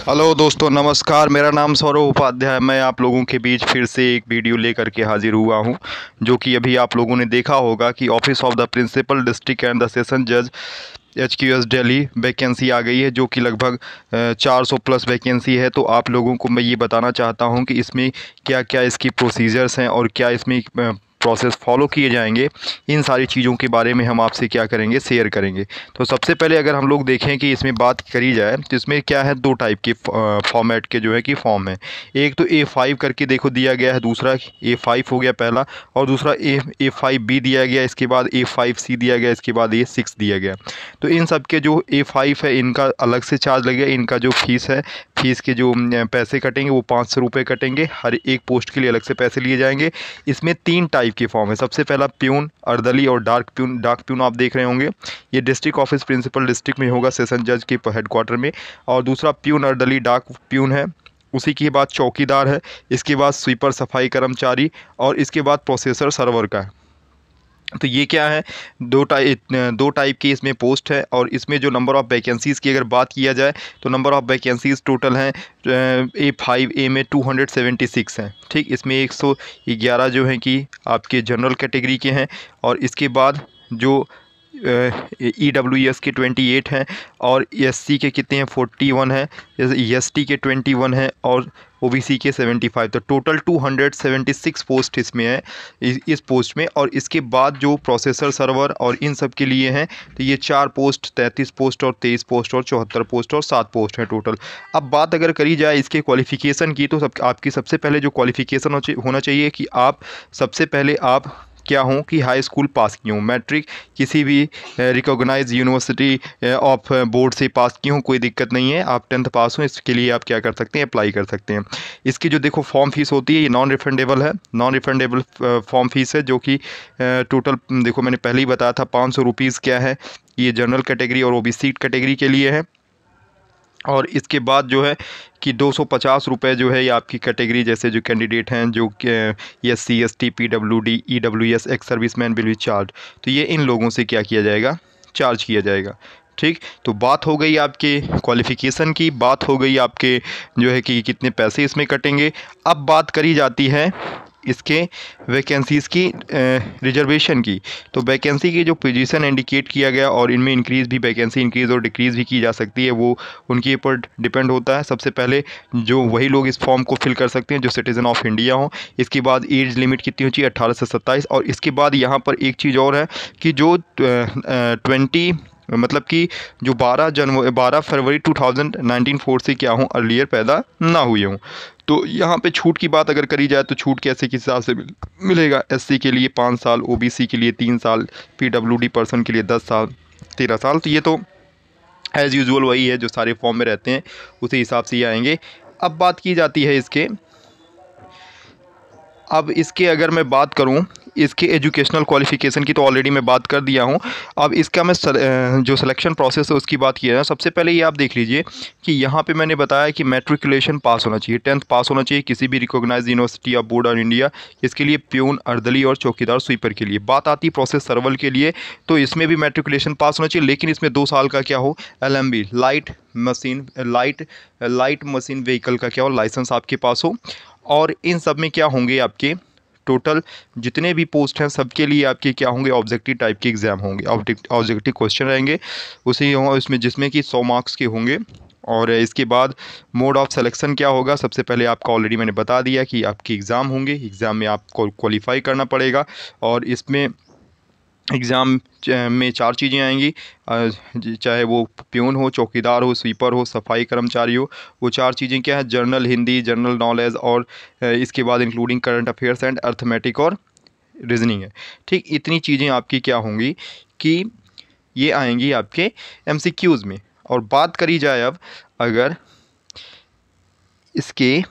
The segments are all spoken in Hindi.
हेलो दोस्तों, नमस्कार। मेरा नाम सौरभ उपाध्याय। मैं आप लोगों के बीच फिर से एक वीडियो लेकर के हाजिर हुआ हूं, जो कि अभी आप लोगों ने देखा होगा कि office of the principal district and the session जज HQS दिल्ली वैकेंसी आ गई है, जो कि लगभग 400 प्लस वैकेंसी है। तो आप लोगों को मैं ये बताना चाहता हूं कि इसमें क्या क्या इसकी प्रोसीजर्स हैं और क्या इसमें प्रोसेस फॉलो किए जाएंगे। इन सारी चीज़ों के बारे में हम आपसे क्या करेंगे, शेयर करेंगे। तो सबसे पहले अगर हम लोग देखें कि इसमें बात करी जाए तो इसमें क्या है, दो टाइप के फॉर्मेट के जो है कि फॉर्म है। एक तो A5 करके देखो दिया गया है, दूसरा A5 हो गया पहला, और दूसरा A5B दिया गया, इसके बाद A5C दिया गया, इसके बाद A6 दिया गया। तो इन सब के जो A5 है इनका अलग से चार्ज लगेगा। इनका जो फीस है, फीस के जो पैसे कटेंगे वो 500 रुपये कटेंगे। हर एक पोस्ट के लिए अलग से पैसे लिए जाएंगे। इसमें 3 टाइप के फॉर्म है। सबसे पहला प्यून, अर्दली और डार्क प्यून। डार्क प्यून आप देख रहे होंगे, ये डिस्ट्रिक्ट ऑफिस प्रिंसिपल डिस्ट्रिक्ट में होगा, सेशन जज के हेडक्वार्टर में। और दूसरा प्यून अर्दली डार्क प्यून है। उसी के बाद चौकीदार है, इसके बाद स्वीपर सफाई कर्मचारी, और इसके बाद प्रोसेसर सर्वर का है। तो ये क्या है, दो टाइप की इसमें पोस्ट है। और इसमें जो नंबर ऑफ़ वैकेंसीज़ की अगर बात किया जाए तो नंबर ऑफ़ वैकेंसीज़ टोटल हैं A5A में 276 हैं। ठीक, इसमें 111 जो हैं कि आपके जनरल कैटेगरी के हैं, और इसके बाद जो EWS के 28 हैं, और SC के कितने हैं, 41 हैं, ST के 21 हैं, और OBC के 75। तो टोटल 276 पोस्ट इसमें है, इस पोस्ट में। और इसके बाद जो प्रोसेसर सर्वर और इन सब के लिए हैं, तो ये 4 पोस्ट, 33 पोस्ट और 23 पोस्ट और 74 पोस्ट और 7 पोस्ट हैं टोटल। अब बात अगर करी जाए इसके क्वालिफ़िकेशन की, तो आपकी सबसे पहले जो क्वालिफ़िकेशन होना चाहिए कि आप सबसे पहले आप क्या हों कि हाई स्कूल पास किए हों, मैट्रिक किसी भी रिकॉग्नाइज यूनिवर्सिटी ऑफ बोर्ड से पास किए हों, कोई दिक्कत नहीं है। आप 10th पास हों, इसके लिए आप क्या कर सकते हैं, अप्लाई कर सकते हैं। इसकी जो देखो फॉर्म फीस होती है, ये नॉन रिफंडेबल है। नॉन रिफंडेबल फॉर्म फीस है, जो कि टोटल देखो मैंने पहले ही बताया था 500 रुपीज़ क्या है, ये जनरल कैटेगरी और OBC कैटेगरी के लिए है। और इसके बाद जो है कि 250 रुपये जो है ये आपकी कैटेगरी जैसे जो कैंडिडेट हैं, जो SC ST PWD EWS ex serviceman will be charge. तो ये इन लोगों से क्या किया जाएगा, चार्ज किया जाएगा। ठीक, तो बात हो गई आपके क्वालिफ़िकेशन की, बात हो गई आपके जो है कि कितने पैसे इसमें कटेंगे। अब बात करी जाती है इसके वैकेंसीज़ की, रिजर्वेशन की। तो वैकेंसी की जो पोजीशन इंडिकेट किया गया, और इनमें इंक्रीज़ भी, वैकेंसी इंक्रीज़ और डिक्रीज़ भी की जा सकती है, वो उनके ऊपर डिपेंड होता है। सबसे पहले जो वही लोग इस फॉर्म को फिल कर सकते हैं जो सिटीज़न ऑफ इंडिया हो। इसके बाद एज लिमिट कितनी होनी चाहिए, 18 से 27। और इसके बाद यहाँ पर एक चीज़ और है कि जो 20 मतलब कि जो 12 फरवरी 2019 से क्या हों, अर्लियर पैदा ना हुए हों। तो यहाँ पे छूट की बात अगर करी जाए तो छूट कैसे किस हिसाब से मिलेगा। SC के लिए 5 साल, OBC के लिए 3 साल, PWD पर्सन के लिए 10 साल, 13 साल। तो ये तो एज़ यूजुअल वही है जो सारे फॉर्म में रहते हैं, उसी हिसाब से ये आएंगे। अब बात की जाती है इसके अगर मैं बात करूं इसके एजुकेशनल क्वालिफ़िकेशन की, तो ऑलरेडी मैं बात कर दिया हूं। अब इसका मैं जो सिलेक्शन प्रोसेस है उसकी बात किया है। सबसे पहले ये आप देख लीजिए कि यहाँ पे मैंने बताया कि मैट्रिकुलेशन पास होना चाहिए, 10th पास होना चाहिए किसी भी recognise university of board of India. इसके लिए प्यून, अर्दली और चौकीदार स्वीपर के लिए। बात आती है प्रोसेस सर्वल के लिए, तो इसमें भी मैट्रिकुलेशन पास होना चाहिए, लेकिन इसमें 2 साल का क्या हो, LMB लाइट मशीन व्हीकल का क्या हो, लाइसेंस आपके पास हो। और इन सब में क्या होंगे आपके टोटल जितने भी पोस्ट हैं सबके लिए आपके क्या होंगे, ऑब्जेक्टिव टाइप के एग्ज़ाम होंगे, ऑब्जेक्टिव क्वेश्चन रहेंगे उसी इसमें, जिसमें कि 100 मार्क्स के होंगे। और इसके बाद मोड ऑफ सिलेक्शन क्या होगा, सबसे पहले आपका ऑलरेडी मैंने बता दिया कि आपके एग्ज़ाम होंगे, एग्ज़ाम में आपको क्वालिफाई करना पड़ेगा। और इसमें एग्ज़ाम में 4 चीज़ें आएंगी, चाहे वो प्यून हो, चौकीदार हो, स्वीपर हो, सफाई कर्मचारी हो। वो 4 चीज़ें क्या है, जनरल हिंदी, जनरल नॉलेज, और इसके बाद including current affairs and arithmetic और रीजनिंग है। ठीक, इतनी चीज़ें आपकी क्या होंगी कि ये आएंगी आपके MCQs में। और बात करी जाए अब अगर इसके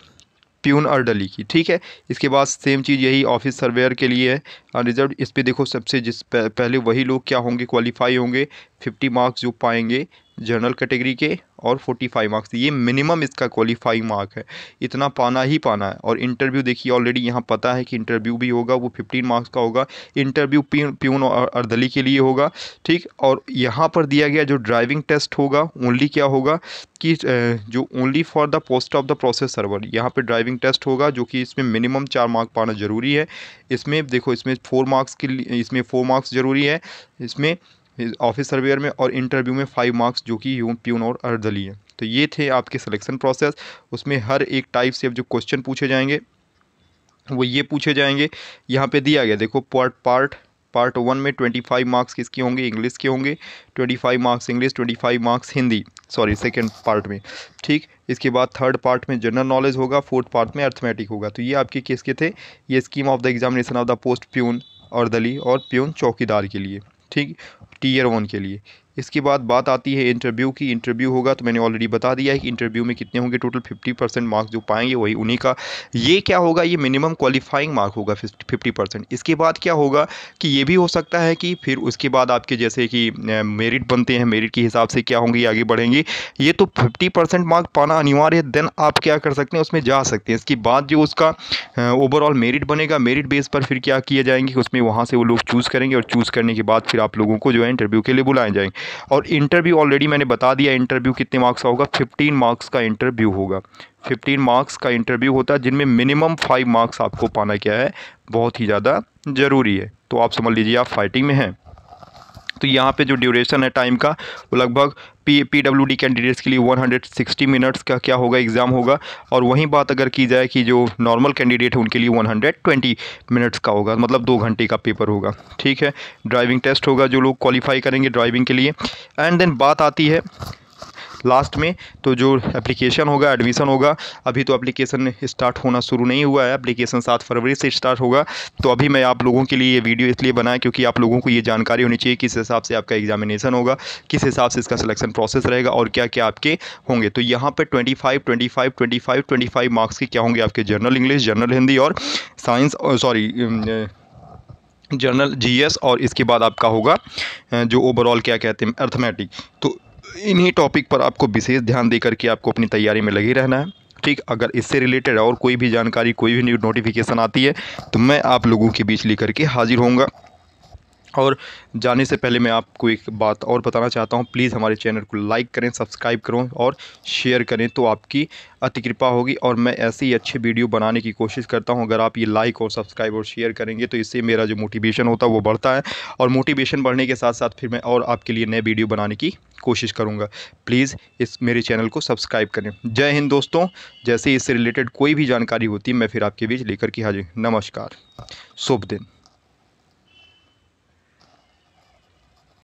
प्यून अर्दली की, ठीक है। इसके बाद सेम चीज़ यही ऑफिस सर्वेयर के लिए है। रिजर्व इस पे देखो सबसे पहले वही लोग क्या होंगे, क्वालिफाई होंगे, 50 मार्क्स जो पाएंगे जनरल कैटेगरी के, और 45 मार्क्स। ये मिनिमम इसका क्वालिफाइंग मार्क है, इतना पाना ही पाना है। और इंटरव्यू देखिए ऑलरेडी यहाँ पता है कि इंटरव्यू भी होगा, वो 15 मार्क्स का होगा। इंटरव्यू प्यून और अर्दली के लिए होगा, ठीक। और यहाँ पर दिया गया जो ड्राइविंग टेस्ट होगा ओनली क्या होगा कि जो only for the post of the process server, यहाँ पे ड्राइविंग टेस्ट होगा, जो कि इसमें मिनिमम 4 मार्क पाना ज़रूरी है। इसमें देखो, इसमें 4 मार्क्स के लिए, इसमें 4 मार्क्स ज़रूरी है इसमें ऑफिस सर्वेयर में, और इंटरव्यू में 5 मार्क्स जो कि प्यून और अर्दली है। तो ये थे आपके सिलेक्शन प्रोसेस। उसमें हर एक टाइप से अब जो क्वेश्चन पूछे जाएंगे वो ये पूछे जाएंगे। यहाँ पे दिया गया देखो, पार्ट 1 में 25 मार्क्स किसके होंगे, इंग्लिश के होंगे। 25 marks English, 25 marks Hindi, sorry second part में, ठीक। इसके बाद थर्ड पार्ट में जनरल नॉलेज होगा, फोर्थ पार्ट में अर्थमेटिक होगा। तो ये आपके किसके थे, ये scheme of the examination of the post peon अर्दली और प्यून चौकीदार के लिए, ठीक, टीयर 1 के लिए। इसके बाद बात आती है इंटरव्यू की। इंटरव्यू होगा तो मैंने ऑलरेडी बता दिया है कि इंटरव्यू में कितने होंगे, टोटल 50% मार्क्स जो पाएंगे वही उन्हीं का। ये क्या होगा, ये मिनिमम क्वालिफाइंग मार्क होगा 50%। इसके बाद क्या होगा कि ये भी हो सकता है कि फिर उसके बाद आपके जैसे कि मेरिट बनते हैं, मेरिट के हिसाब से क्या होंगे, आगे बढ़ेंगे। ये तो 50% मार्क पाना अनिवार्य है, देन आप क्या कर सकते हैं, उसमें जा सकते हैं। इसके बाद जो उसका ओवरऑल मेरिट बनेगा, मेरिट बेस पर फिर क्या किए जाएंगे, उसमें वहाँ से वो लोग चूज़ करेंगे, और चूज़ करने के बाद फिर आप लोगों को जो है इंटरव्यू के लिए बुलाए जाएंगे। और इंटरव्यू ऑलरेडी मैंने बता दिया, इंटरव्यू कितने मार्क्स का होगा, 15 मार्क्स का इंटरव्यू होगा। 15 मार्क्स का इंटरव्यू होता है, जिनमें मिनिमम 5 मार्क्स आपको पाना क्या है, बहुत ही ज़्यादा ज़रूरी है। तो आप समझ लीजिए आप फाइटिंग में हैं। तो यहाँ पे जो ड्यूरेशन है टाइम का, वो लगभग PWD कैंडिडेट्स के लिए 160 मिनट्स का क्या होगा, एग्ज़ाम होगा। और वहीं बात अगर की जाए कि जो नॉर्मल कैंडिडेट है उनके लिए 120 मिनट्स का होगा, मतलब 2 घंटे का पेपर होगा, ठीक है। ड्राइविंग टेस्ट होगा जो लोग क्वालिफाई करेंगे ड्राइविंग के लिए। एंड देन बात आती है लास्ट में, तो जो एप्लीकेशन होगा, एडमिशन होगा। अभी तो एप्लीकेशन स्टार्ट होना शुरू नहीं हुआ है, एप्लीकेशन 7 फरवरी से स्टार्ट होगा। तो अभी मैं आप लोगों के लिए ये वीडियो इसलिए बनाया क्योंकि आप लोगों को ये जानकारी होनी चाहिए किस हिसाब से आपका एग्जामिनेशन होगा, किस हिसाब से इसका सिलेक्शन प्रोसेस रहेगा, और क्या क्या आपके होंगे। तो यहाँ पर 25 मार्क्स के क्या होंगे आपके, जनरल इंग्लिश, जनरल हिंदी और साइंस, सॉरी जनरल GS, और इसके बाद आपका होगा जो ओवरऑल क्या कहते हैं, अर्थमेटिक। तो इन्हीं टॉपिक पर आपको विशेष ध्यान दे करके आपको अपनी तैयारी में लगे रहना है, ठीक। अगर इससे रिलेटेड और कोई भी जानकारी, कोई भी न्यू नोटिफिकेशन आती है तो मैं आप लोगों के बीच लेकर के हाजिर होऊंगा। और जाने से पहले मैं आपको एक बात और बताना चाहता हूं, प्लीज़ हमारे चैनल को लाइक करें, सब्सक्राइब करें और शेयर करें, तो आपकी अति कृपा होगी। और मैं ऐसे ही अच्छे वीडियो बनाने की कोशिश करता हूं। अगर आप ये लाइक और सब्सक्राइब और शेयर करेंगे तो इससे मेरा जो मोटिवेशन होता है वो बढ़ता है, और मोटिवेशन बढ़ने के साथ साथ फिर मैं और आपके लिए नए वीडियो बनाने की कोशिश करूँगा। प्लीज़ इस मेरे चैनल को सब्सक्राइब करें। जय हिंद दोस्तों। जैसे इससे रिलेटेड कोई भी जानकारी होती है मैं फिर आपके बीच लेकर के हाजिर। नमस्कार, शुभ दिन।